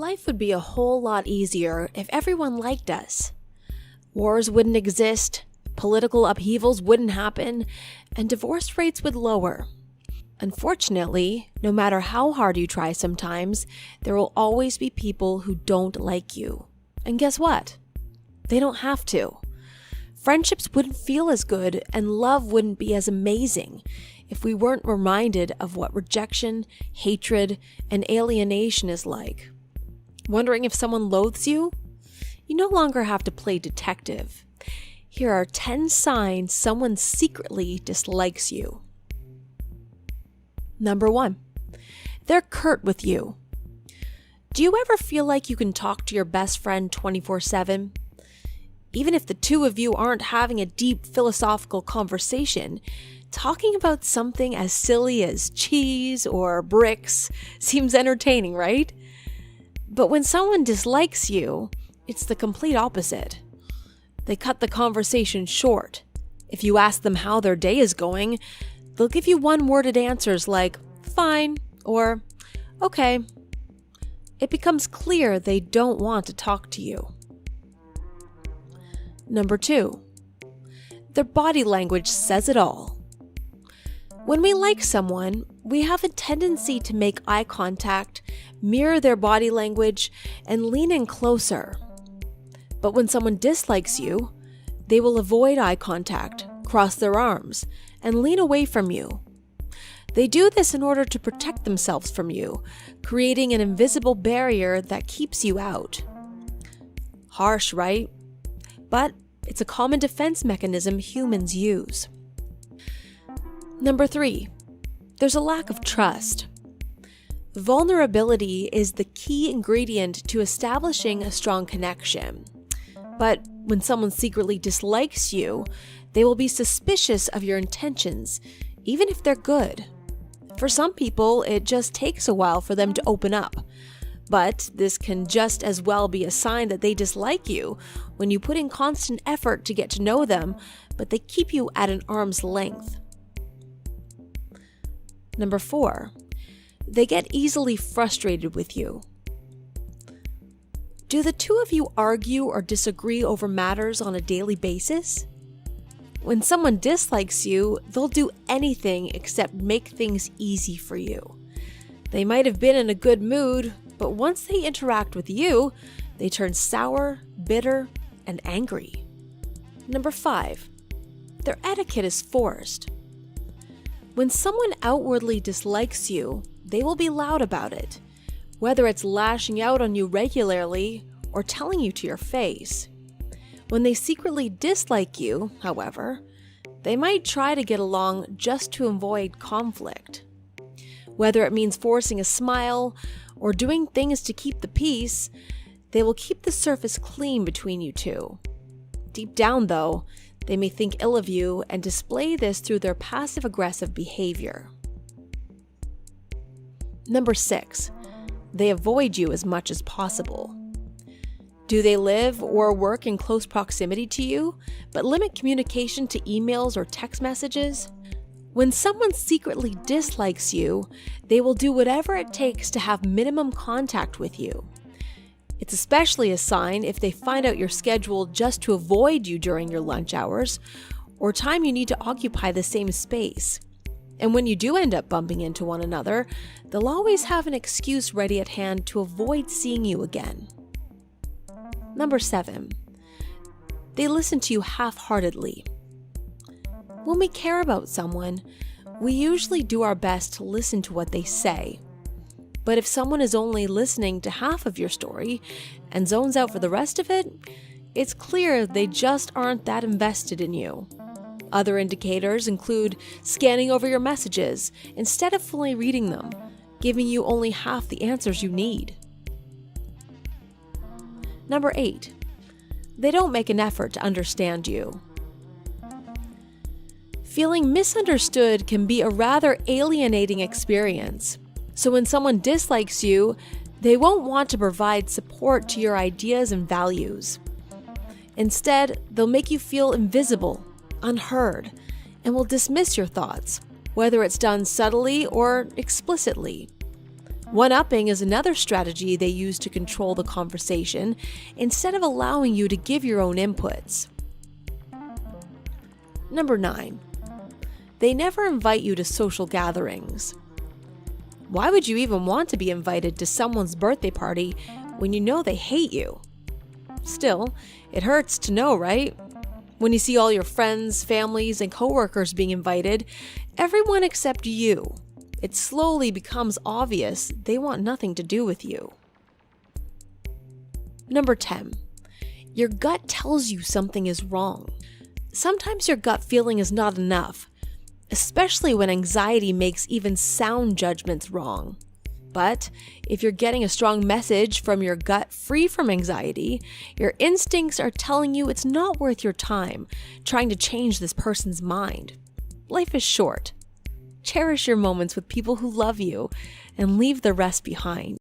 Life would be a whole lot easier if everyone liked us. Wars wouldn't exist, political upheavals wouldn't happen, and divorce rates would lower. Unfortunately, no matter how hard you try sometimes, there will always be people who don't like you. And guess what? They don't have to. Friendships wouldn't feel as good and love wouldn't be as amazing if we weren't reminded of what rejection, hatred, and alienation is like. Wondering if someone loathes you? You no longer have to play detective. Here are 10 signs someone secretly dislikes you. Number 1, they're curt with you. Do you ever feel like you can talk to your best friend 24/7? Even if the two of you aren't having a deep philosophical conversation, talking about something as silly as cheese or bricks seems entertaining, right? But when someone dislikes you, it's the complete opposite. They cut the conversation short. If you ask them how their day is going, they'll give you one-worded answers like, fine, or okay. It becomes clear they don't want to talk to you. Number 2, their body language says it all. When we like someone, we have a tendency to make eye contact, mirror their body language, and lean in closer. But when someone dislikes you, they will avoid eye contact, cross their arms, and lean away from you. They do this in order to protect themselves from you, creating an invisible barrier that keeps you out. Harsh, right? But it's a common defense mechanism humans use. Number 3, there's a lack of trust. Vulnerability is the key ingredient to establishing a strong connection. But when someone secretly dislikes you, they will be suspicious of your intentions, even if they're good. For some people, it just takes a while for them to open up. But this can just as well be a sign that they dislike you when you put in constant effort to get to know them, but they keep you at an arm's length. Number 4, they get easily frustrated with you. Do the two of you argue or disagree over matters on a daily basis? When someone dislikes you, they'll do anything except make things easy for you. They might have been in a good mood, but once they interact with you, they turn sour, bitter, and angry. Number 5, their etiquette is forced. When someone outwardly dislikes you, they will be loud about it, whether it's lashing out on you regularly or telling you to your face. When they secretly dislike you, however, they might try to get along just to avoid conflict. Whether it means forcing a smile or doing things to keep the peace, they will keep the surface clean between you two. Deep down, though, they may think ill of you and display this through their passive-aggressive behavior. Number 6, they avoid you as much as possible. Do they live or work in close proximity to you, but limit communication to emails or text messages? When someone secretly dislikes you, they will do whatever it takes to have minimum contact with you. It's especially a sign if they find out your schedule just to avoid you during your lunch hours or time you need to occupy the same space. And when you do end up bumping into one another, they'll always have an excuse ready at hand to avoid seeing you again. Number 7, they listen to you half-heartedly. When we care about someone, we usually do our best to listen to what they say. But if someone is only listening to half of your story and zones out for the rest of it, it's clear they just aren't that invested in you. Other indicators include scanning over your messages instead of fully reading them, giving you only half the answers you need. Number 8, they don't make an effort to understand you. Feeling misunderstood can be a rather alienating experience. So when someone dislikes you, they won't want to provide support to your ideas and values. Instead, they'll make you feel invisible, unheard, and will dismiss your thoughts, whether it's done subtly or explicitly. One-upping is another strategy they use to control the conversation instead of allowing you to give your own inputs. Number 9. They never invite you to social gatherings. Why would you even want to be invited to someone's birthday party when you know they hate you? Still, it hurts to know, right? When you see all your friends, families, and coworkers being invited, everyone except you, it slowly becomes obvious they want nothing to do with you. Number 10. Your gut tells you something is wrong. Sometimes your gut feeling is not enough, especially when anxiety makes even sound judgments wrong. But if you're getting a strong message from your gut free from anxiety, your instincts are telling you it's not worth your time trying to change this person's mind. Life is short. Cherish your moments with people who love you and leave the rest behind.